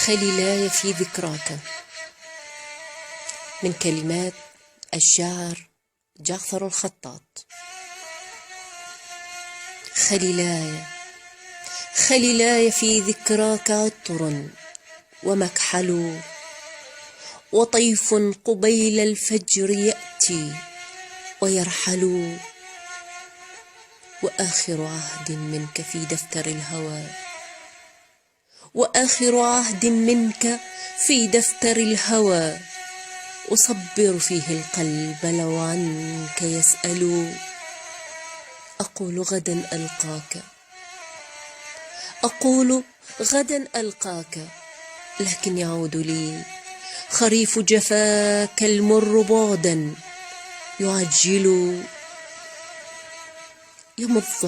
خليلاي في ذكراك، من كلمات الشاعر جعفر الخطاط. خليلاي في ذكراك عطر ومكحل، وطيف قبيل الفجر يأتي ويرحل، وآخر عهد منك في دفتر الهوى، وآخر عهد منك في دفتر الهوى، أصبر فيه القلب لو عنك يسأل. أقول غدا ألقاك، لكن يعود لي خريف جفاك المر بعدا يعجل، يمض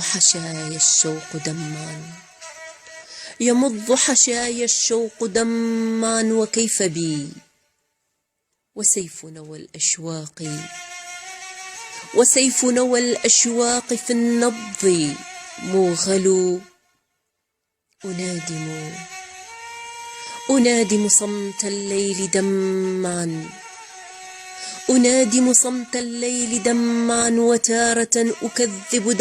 حشاي الشوق دمعا، وكيف بي وسيف نوى الأشواق في النبض موغل. أنادم صمت الليل دمعا، وتارة أكذب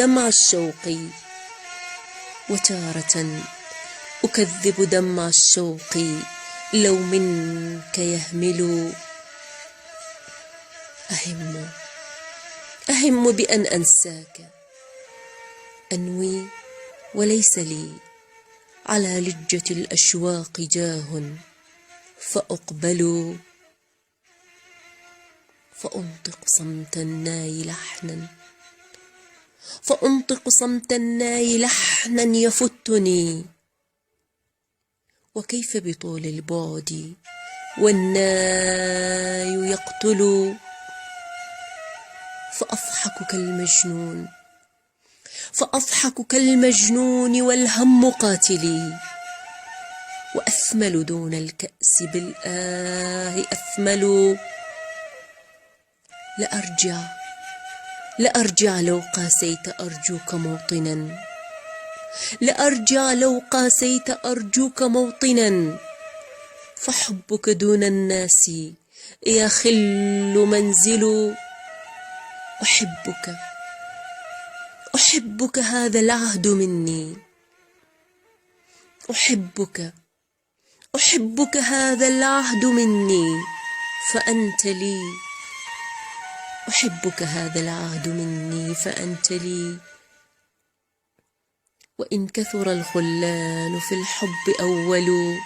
دمع الشوق لو منك يهمل. أهم بأن أنساك، أنوي وليس لي على لجة الأشواق جاه، فأقبل فأنطق صمت الناي لحنا يفتني، وكيف بطول البعد والناي يقتل. فأضحك كالمجنون والهم قاتلي، وأثمل دون الكأس بالآه أثمل. لأرجع لو قاسيت أرجوك موطنا، فحبك دون الناس يخل منزل. أحبك هذا العهد مني، أحبك هذا العهد مني فأنت لي، أحبك هذا العهد مني فأنت لي. وإن كثر الخلان في الحب أول،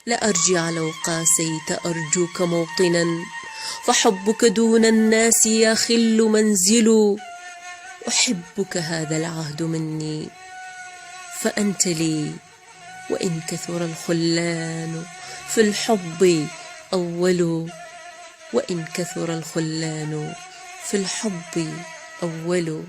لأرجع لو قاسيت أرجوك موطنا، فحبك دون الناس يخل منزل. أحبك هذا العهد مني فأنت لي، وإن كثر الخلان في الحب أول، وإن كثر الخلان في الحب أول.